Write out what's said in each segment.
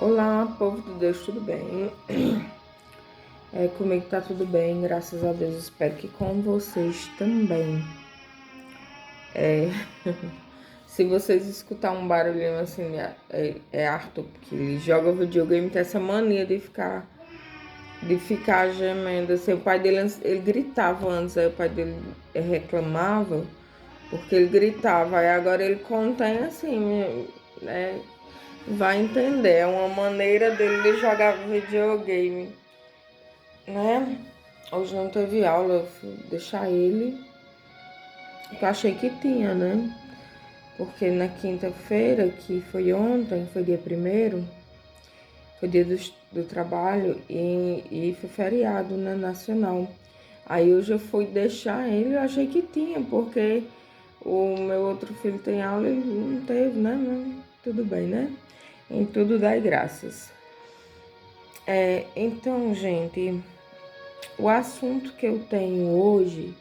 Olá, povo de Deus, tudo bem? Comigo tá tudo bem, graças a Deus. Espero que com vocês também. É, Se vocês escutar um barulhinho assim, é Arthur, porque ele joga videogame, tem essa mania de ficar gemendo. Assim, o pai dele, ele gritava antes, aí o pai dele reclamava, porque ele gritava, aí agora ele contém assim, né? Vai entender, é uma maneira dele de jogar videogame. Né? Hoje não teve aula, eu fui deixar ele, porque eu achei que tinha, né? Porque na quinta-feira, que foi ontem, foi dia primeiro, foi dia do trabalho e foi feriado, né, nacional. Aí hoje eu fui deixar ele, eu achei que tinha, porque o meu outro filho tem aula e não teve, né? Mas tudo bem, né? Em tudo dai graças. Então, gente, o assunto que eu tenho hoje,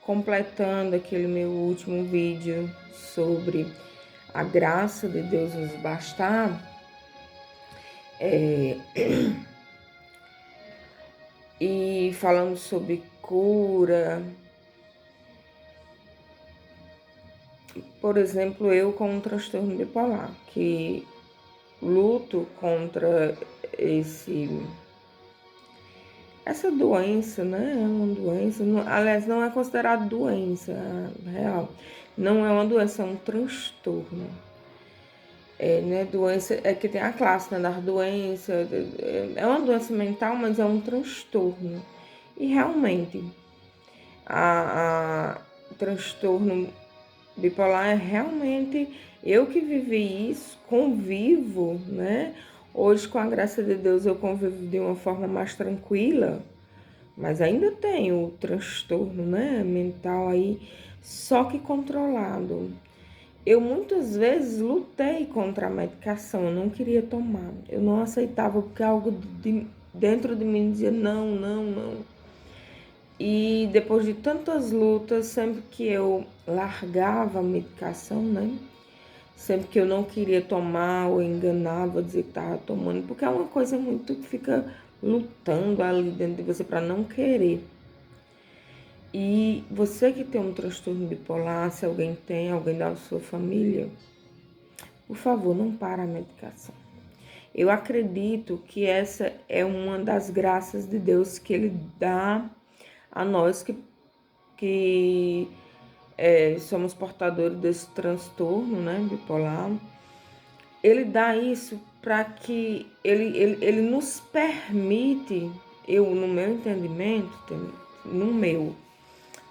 completando aquele meu último vídeo sobre a graça de Deus nos bastar, e falando sobre cura, por exemplo, eu com um transtorno bipolar, que luto contra essa doença, né? É uma doença, aliás, não é considerada doença real, não é uma doença, é um transtorno. Né, doença, é que tem a classe, né, das doenças, é uma doença mental, mas é um transtorno. E realmente, o transtorno bipolar é realmente, eu que vivi isso, convivo, né? Hoje, com a graça de Deus, eu convivo de uma forma mais tranquila, mas ainda tenho o transtorno, né, mental aí, só que controlado. Eu muitas vezes lutei contra a medicação, eu não queria tomar, eu não aceitava, porque algo dentro de mim dizia não, não, não. E depois de tantas lutas, sempre que eu largava a medicação, né? Sempre que eu não queria tomar ou enganava, dizer que estava tomando, porque é uma coisa muito que fica lutando ali dentro de você para não querer. E você que tem um transtorno bipolar, se alguém tem, alguém da sua família, por favor, não para a medicação. Eu acredito que essa é uma das graças de Deus que Ele dá a nós que somos portadores desse transtorno, né, bipolar. Ele dá isso para que ele nos permite, no meu entendimento, no meu,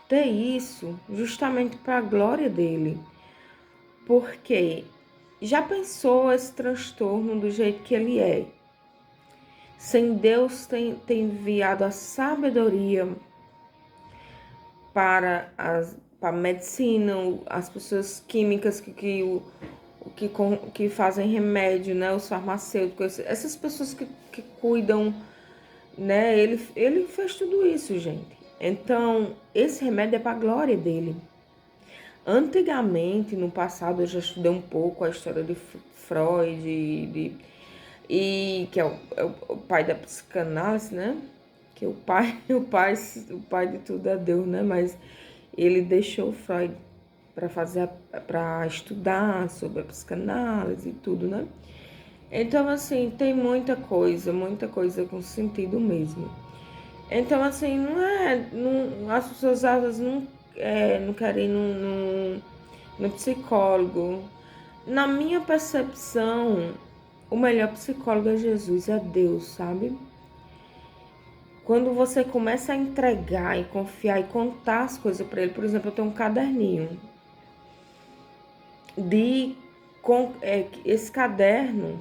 ter isso justamente para a glória dele. Porque já pensou esse transtorno do jeito que ele é? Sem Deus ter enviado a sabedoria para a medicina, as pessoas químicas que fazem remédio, né? Os farmacêuticos, essas pessoas que cuidam, né? Ele fez tudo isso, gente. Então, esse remédio é para a glória dele. Antigamente, no passado, eu já estudei um pouco a história de Freud, que é o pai da psicanálise, né? Que o pai, o pai de tudo é Deus, né? Mas ele deixou Freud para estudar sobre a psicanálise e tudo, né? Então, assim, tem muita coisa com sentido mesmo. Então, assim, as pessoas às vezes não querem ir no psicólogo. Na minha percepção, o melhor psicólogo é Jesus, é Deus, sabe? Quando você começa a entregar e confiar e contar as coisas para ele, por exemplo, eu tenho um caderninho esse caderno,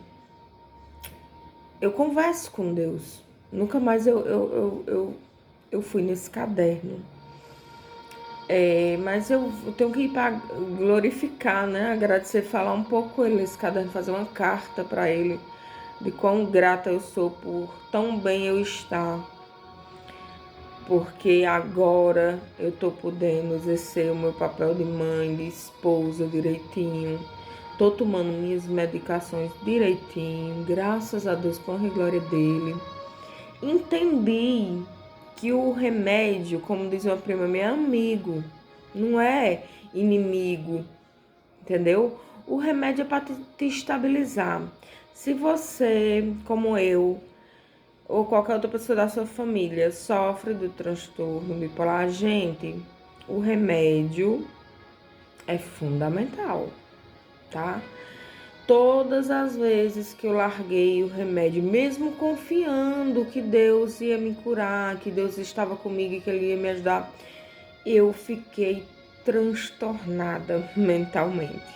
eu converso com Deus. Nunca mais eu fui nesse caderno. Mas eu tenho que ir para glorificar, né? Agradecer, falar um pouco com ele nesse caderno, fazer uma carta para ele de quão grata eu sou por tão bem eu estar. Porque agora eu tô podendo exercer o meu papel de mãe, de esposa direitinho, Tô tomando minhas medicações direitinho, graças a Deus, com a glória dele. Entendi que o remédio, como diz uma prima minha, é amigo, não é inimigo, entendeu? O remédio é para te estabilizar. Se você, como eu, ou qualquer outra pessoa da sua família, sofre do transtorno bipolar, gente, o remédio é fundamental, tá? Todas as vezes que eu larguei o remédio, mesmo confiando que Deus ia me curar, que Deus estava comigo e que Ele ia me ajudar, eu fiquei transtornada mentalmente.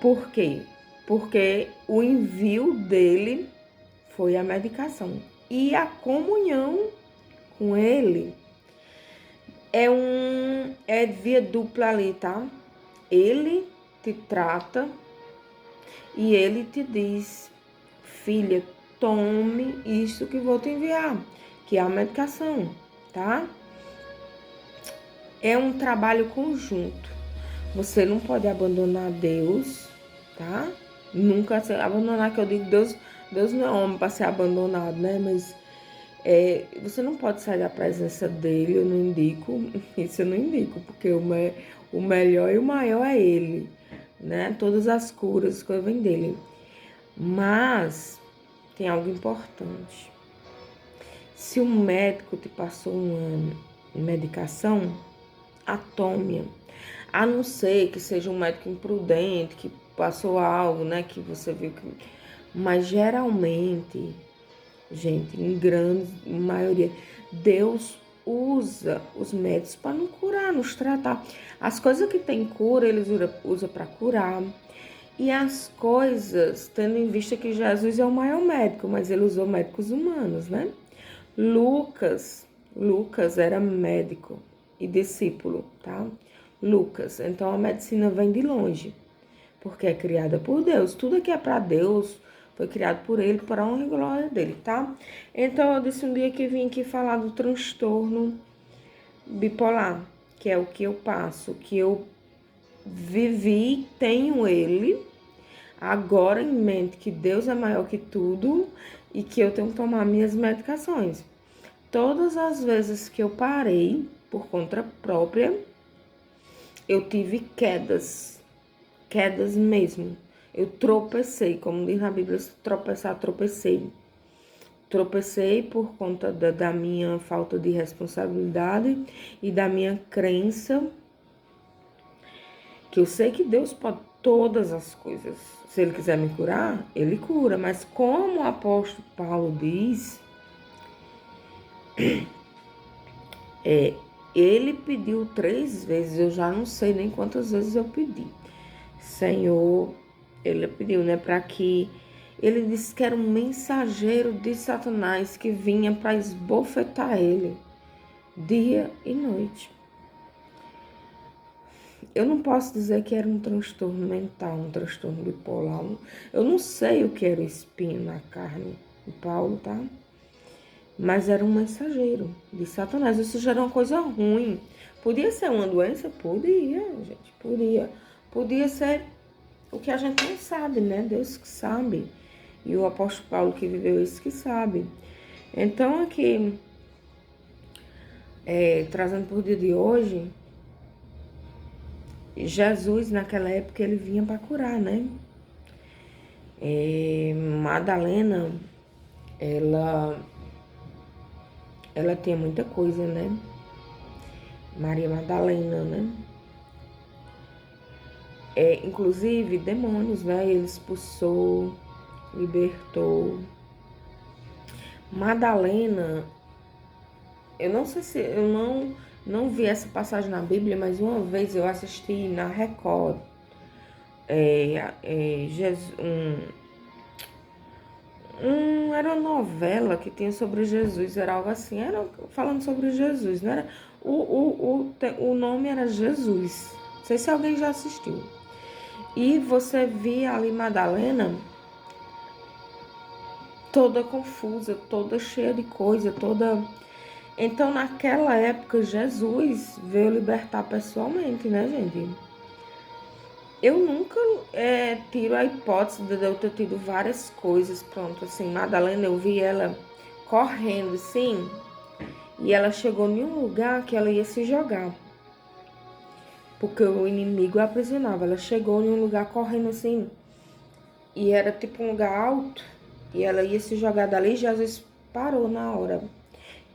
Por quê? Porque o envio dele foi a medicação. E a comunhão com ele é via dupla ali, tá? Ele te trata e ele te diz: filha, tome isso que vou te enviar, que é a medicação, tá? É um trabalho conjunto. Você não pode abandonar Deus, tá? Nunca se abandonar, que eu digo, Deus não é homem para ser abandonado, né? Mas você não pode sair da presença dele, eu não indico, isso eu não indico, porque o melhor e o maior é ele, né? Todas as curas que vêm dele. Mas tem algo importante. Se o médico te passou uma medicação, tome-a. A não ser que seja um médico imprudente, que passou algo, né, que você viu que... Mas geralmente, gente, em grande maioria, Deus usa os médicos para nos curar, nos tratar. As coisas que tem cura, eles usa para curar. E as coisas, tendo em vista que Jesus é o maior médico, mas ele usou médicos humanos, né? Lucas era médico e discípulo, tá? Lucas. Então a medicina vem de longe, porque é criada por Deus. Tudo que é para Deus foi criado por ele, para a honra e glória dele, tá? Então eu disse um dia que vim aqui falar do transtorno bipolar, que é o que eu passo, que eu vivi, tenho ele. Agora em mente que Deus é maior que tudo e que eu tenho que tomar minhas medicações. Todas as vezes que eu parei por conta própria, eu tive quedas mesmo. Eu tropecei, como diz na Bíblia, tropeçar, tropecei. Tropecei por conta da minha falta de responsabilidade e da minha crença, que eu sei que Deus pode todas as coisas. Se Ele quiser me curar, Ele cura. Mas como o apóstolo Paulo diz, ele pediu 3 vezes, eu já não sei nem quantas vezes eu pedi. Senhor, ele pediu, né, para que... Ele disse que era um mensageiro de Satanás que vinha para esbofetar ele, dia e noite. Eu não posso dizer que era um transtorno mental, um transtorno bipolar. Eu não sei o que era o espinho na carne de Paulo, tá? Mas era um mensageiro de Satanás. Isso já era uma coisa ruim. Podia ser uma doença? Podia, gente, podia. Podia ser o que a gente não sabe, né? Deus que sabe. E o apóstolo Paulo que viveu isso que sabe. Então, aqui, trazendo por dia de hoje, Jesus, naquela época, ele vinha para curar, né? Madalena, ela tinha muita coisa, né? Maria Madalena, né? Inclusive, demônios, né? Ele expulsou, libertou. Madalena, eu não sei se... Eu não vi essa passagem na Bíblia, mas uma vez eu assisti na Record. Era uma novela que tinha sobre Jesus, era algo assim, era falando sobre Jesus, não era? O nome era Jesus. Não sei se alguém já assistiu. E você via ali Madalena toda confusa, toda cheia de coisa, toda... Então, naquela época, Jesus veio libertar pessoalmente, né, gente? Eu nunca tiro a hipótese de eu ter tido várias coisas, pronto, assim, Madalena, eu vi ela correndo, sim, e ela chegou em um lugar que ela ia se jogar, porque o inimigo a aprisionava. Ela chegou em um lugar correndo assim, e era tipo um lugar alto, e ela ia se jogar dali, e Jesus parou na hora.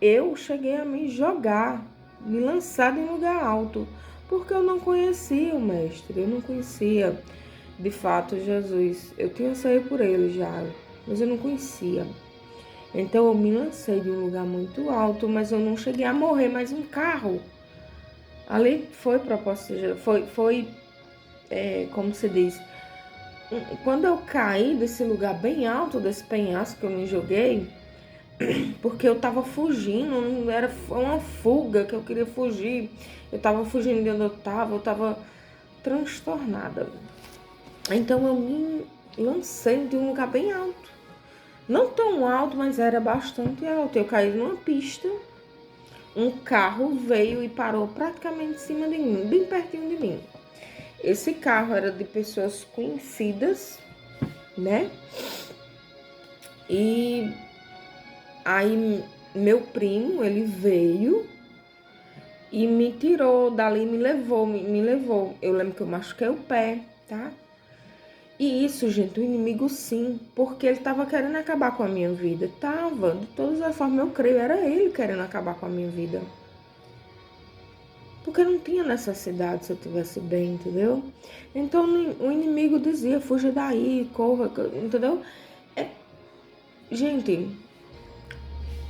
Eu cheguei a me jogar, me lançar em um lugar alto, porque eu não conhecia o mestre, eu não conhecia de fato Jesus. Eu tinha saído por ele já, mas eu não conhecia. Então eu me lancei de um lugar muito alto, mas eu não cheguei a morrer, mas um carro. Ali foi proposta de Jesus, como se diz, quando eu caí desse lugar bem alto, desse penhasco que eu me joguei, porque eu tava fugindo, não era uma fuga que eu queria fugir. Eu tava fugindo de onde eu tava transtornada. Então eu me lancei de um lugar bem alto. Não tão alto, mas era bastante alto. Eu caí numa pista, um carro veio e parou praticamente em cima de mim, bem pertinho de mim. Esse carro era de pessoas conhecidas, né? E aí meu primo, ele veio e me tirou dali, me levou. Eu lembro que eu machuquei o pé, tá? E isso, gente, o inimigo sim, porque ele tava querendo acabar com a minha vida. Tava, de todas as formas, eu creio, era ele querendo acabar com a minha vida. Porque não tinha necessidade se eu tivesse bem, entendeu? Então o inimigo dizia, fuja daí, corra, entendeu? Gente,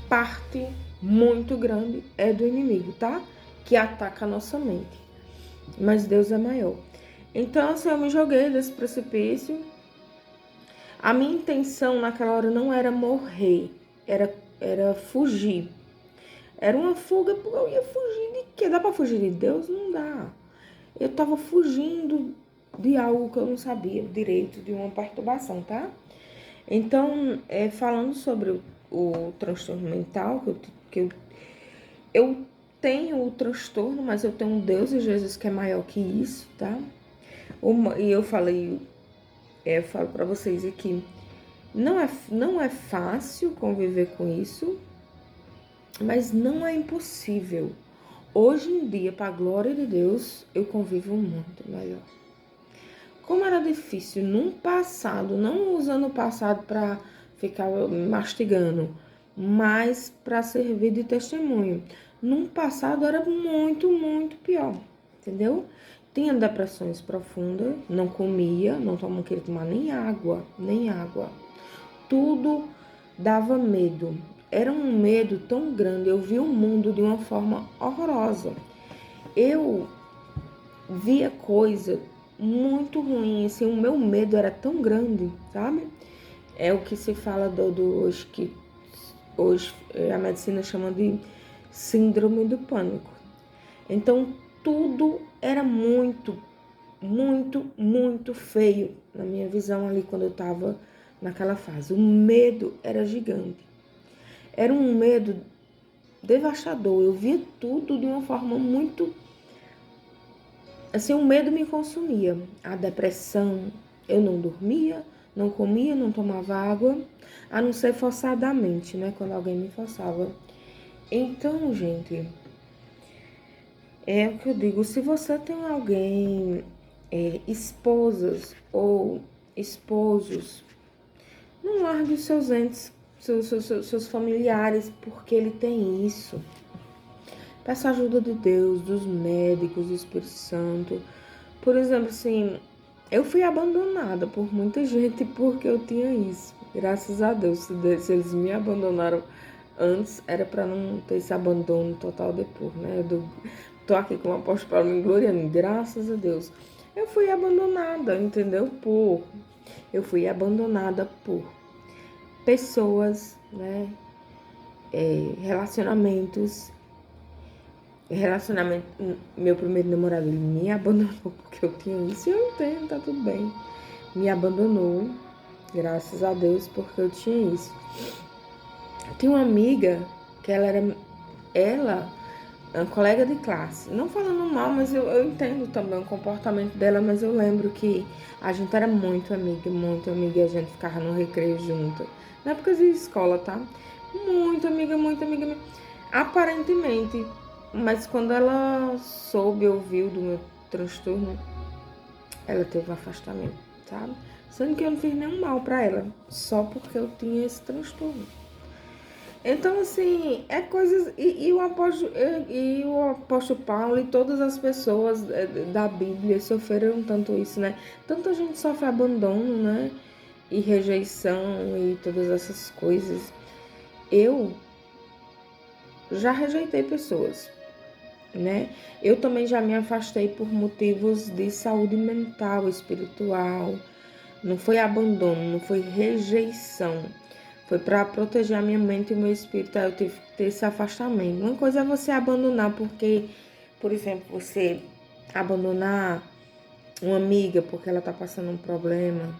parte muito grande é do inimigo, tá? Que ataca a nossa mente. Mas Deus é maior. Então, assim, eu me joguei desse precipício. A minha intenção naquela hora não era morrer, era fugir. Era uma fuga, porque eu ia fugir de quê? Dá pra fugir de Deus? Não dá. Eu tava fugindo de algo que eu não sabia direito, de uma perturbação, tá? Então, falando sobre o transtorno mental, eu tenho o transtorno, mas eu tenho um Deus e Jesus que é maior que isso, tá? E eu falo pra vocês aqui, não é fácil conviver com isso, mas não é impossível. Hoje em dia, para a glória de Deus, eu convivo muito melhor. Como era difícil num passado, não usando o passado para ficar mastigando, mas para servir de testemunho. Num passado era muito, muito pior, entendeu? Tinha depressões profundas, não comia, não queria tomar nem água, nem água. Tudo dava medo. Era um medo tão grande, eu via o mundo de uma forma horrorosa. Eu via coisa muito ruim, assim, o meu medo era tão grande, sabe? É o que se fala hoje, que hoje a medicina chama de síndrome do pânico. Então, tudo era muito, muito, muito feio na minha visão ali quando eu tava naquela fase. O medo era gigante. Era um medo devastador. Eu via tudo de uma forma muito... Assim, o medo me consumia. A depressão, eu não dormia, não comia, não tomava água, a não ser forçadamente, né? Quando alguém me forçava. Então, gente, é o que eu digo. Se você tem alguém, esposas ou esposos, não largue os seus entes, seus familiares, porque ele tem isso. Peça a ajuda de Deus, dos médicos, do Espírito Santo. Por exemplo, assim, eu fui abandonada por muita gente porque eu tinha isso. Graças a Deus, se eles me abandonaram antes, era para não ter esse abandono total depois, né? Tô aqui com o apóstolo Paulo me gloriando, graças a Deus. Eu fui abandonada, entendeu? Eu fui abandonada por pessoas, né? Relacionamento, meu primeiro namorado, ele me abandonou porque eu tinha isso e eu entendo, tá tudo bem. Me abandonou, graças a Deus, porque eu tinha isso. Eu tinha uma amiga que ela colega de classe. Não falando mal, mas eu entendo também o comportamento dela, mas eu lembro que a gente era muito amiga, e a gente ficava no recreio junto. Na época de escola, tá? Muito amiga, muito amiga. Aparentemente. Mas quando ela soube, ouviu do meu transtorno, ela teve um afastamento, sabe? Sendo que eu não fiz nenhum mal pra ela, só porque eu tinha esse transtorno. Então, assim, é coisas. E o apóstolo Paulo e todas as pessoas da Bíblia sofreram tanto isso, né? Tanta gente sofre abandono, né? E rejeição e todas essas coisas. Eu já rejeitei pessoas, né? Eu também já me afastei por motivos de saúde mental, espiritual. Não foi abandono, não foi rejeição. Foi para proteger a minha mente e o meu espírito. Aí eu tive que ter esse afastamento. Uma coisa é você abandonar porque, por exemplo, você abandonar uma amiga porque ela tá passando um problema.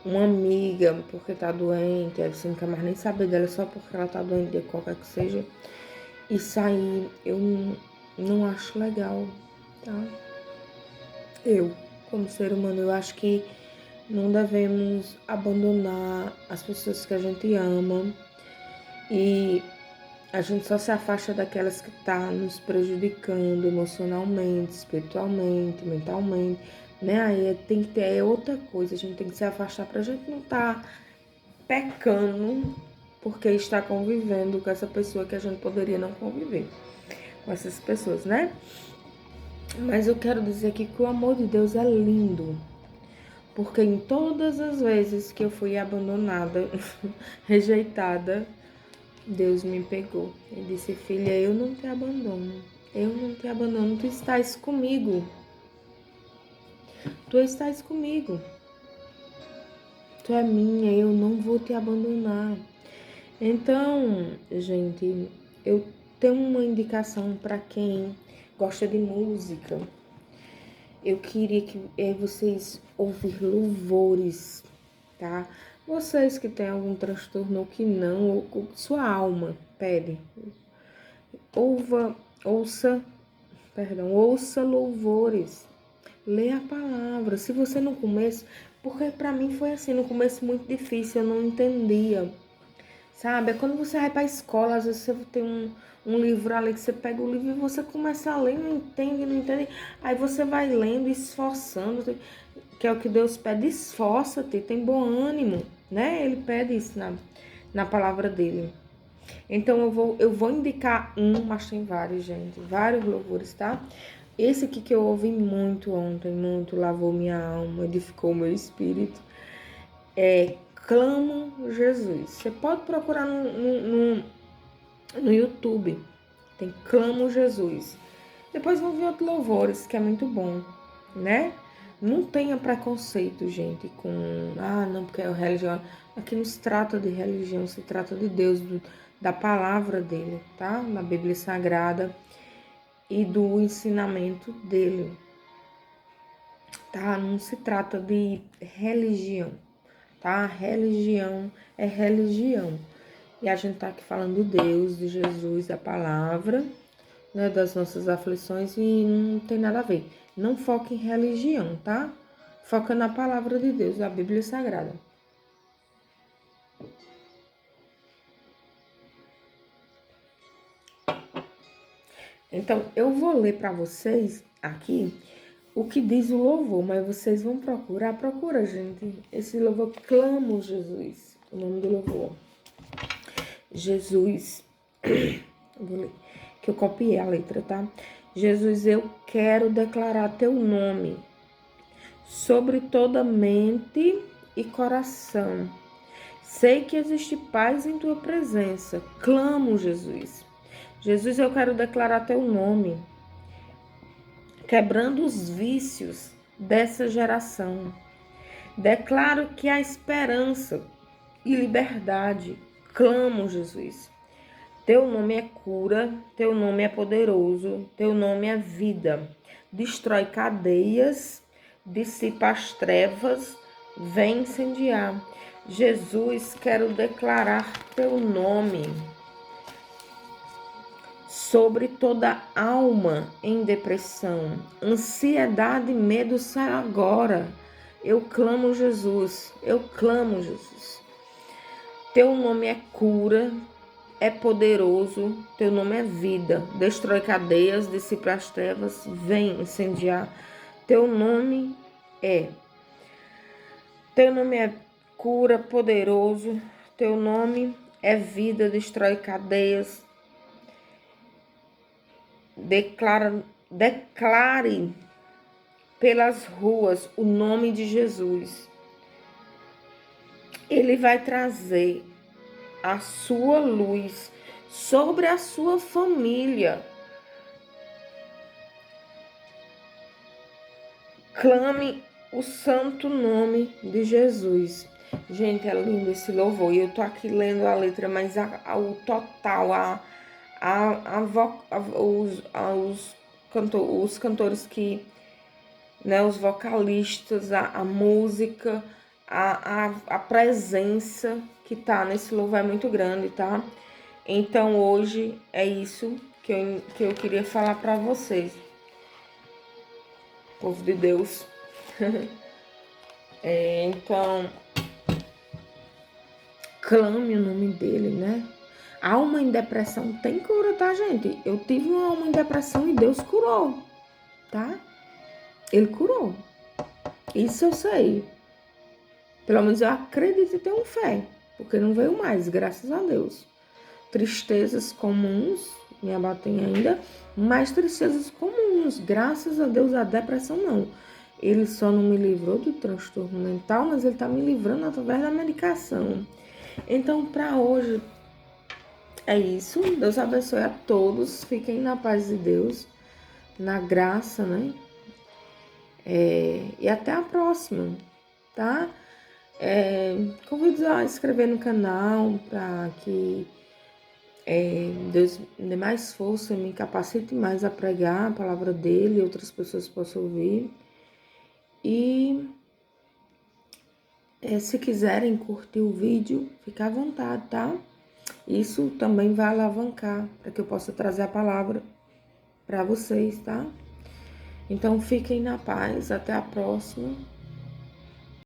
Uma amiga porque tá doente, aí você não quer mais nem saber dela só porque ela tá doente, de qualquer que seja. Isso aí eu não acho legal, tá? Eu, como ser humano, eu acho que não devemos abandonar as pessoas que a gente ama e a gente só se afasta daquelas que estão nos prejudicando emocionalmente, espiritualmente, mentalmente, né? Aí tem que ter outra coisa, a gente tem que se afastar pra gente não estar pecando porque está convivendo com essa pessoa que a gente poderia não conviver com essas pessoas, né? Mas eu quero dizer aqui que o amor de Deus é lindo. Porque em todas as vezes que eu fui abandonada, rejeitada, Deus me pegou e disse: filha, eu não te abandono. Eu não te abandono. Tu estás comigo. Tu estás comigo. Tu é minha, eu não vou te abandonar. Então, gente, eu tenho uma indicação para quem gosta de música. Eu queria que vocês ouvir louvores, tá? Vocês que têm algum transtorno ou que não, ou sua alma pede, ouça louvores, lê a palavra. Se você no começo, porque para mim foi assim, no começo muito difícil, eu não entendia, sabe? É quando você vai pra escola, às vezes você tem um livro ali que você pega o livro e você começa a ler, não entende, aí você vai lendo, esforçando, que é o que Deus pede, esforça-te, tem bom ânimo, né? Ele pede isso na palavra dele. Então eu vou indicar mas tem vários, gente, vários louvores, tá? Esse aqui que eu ouvi muito ontem, muito lavou minha alma, edificou meu espírito, é Clamo Jesus. Você pode procurar no YouTube, tem Clamo Jesus. Depois vão vir outros louvores, que é muito bom, né? Não tenha preconceito, gente, com... não, porque é religião. Aqui não se trata de religião, se trata de Deus, da palavra dele, tá? Na Bíblia Sagrada e do ensinamento dele, tá? Não se trata de religião, tá? Religião é religião. E a gente tá aqui falando de Deus, de Jesus, da palavra, né, das nossas aflições e não tem nada a ver. Não foca em religião, tá? Foca na palavra de Deus, a Bíblia Sagrada. Então, eu vou ler para vocês aqui o que diz o louvor, mas vocês vão procurar, procura, gente. Esse louvor, Clamo Jesus, o nome do louvor. Jesus, vou ler, que eu copiei a letra, tá? Jesus, eu quero declarar teu nome sobre toda mente e coração. Sei que existe paz em tua presença. Clamo, Jesus. Jesus, eu quero declarar teu nome, quebrando os vícios dessa geração. Declaro que há esperança e liberdade. Clamo, Jesus. Teu nome é cura, teu nome é poderoso, teu nome é vida. Destrói cadeias, dissipa as trevas, vem incendiar. Jesus, quero declarar teu nome sobre toda alma em depressão, ansiedade e medo, sai agora. Eu clamo Jesus, eu clamo Jesus. Teu nome é cura, é poderoso, teu nome é vida, destrói cadeias, dissipa as trevas, vem incendiar. Teu nome é cura, poderoso, teu nome é vida, destrói cadeias. Declare pelas ruas o nome de Jesus. Ele vai trazer a sua luz sobre a sua família. Clame o santo nome de Jesus. Gente, é lindo esse louvor. E eu tô aqui lendo a letra, mas o total, os cantores que, né, os vocalistas, a música, a presença que tá nesse louvor é muito grande, tá? Então hoje é isso que eu queria falar para vocês, povo de Deus. Então, clame o nome dele, né? Alma em depressão tem cura, tá, gente? Eu tive uma alma em depressão e Deus curou, tá? Ele curou. Isso eu sei. Pelo menos eu acredito e tenho fé, porque não veio mais, graças a Deus. Tristezas comuns me abatem ainda, mas tristezas comuns, graças a Deus. A depressão não. Ele só não me livrou do transtorno mental, mas ele tá me livrando através da medicação. Então, para hoje é isso. Deus abençoe a todos. Fiquem na paz de Deus, na graça, né? E até a próxima, tá? Convido a inscrever no canal para que Deus me dê mais força e me capacite mais a pregar a palavra dele e outras pessoas possam ouvir. E se quiserem curtir o vídeo, fica à vontade, tá? Isso também vai alavancar para que eu possa trazer a palavra para vocês, tá? Então fiquem na paz, até a próxima.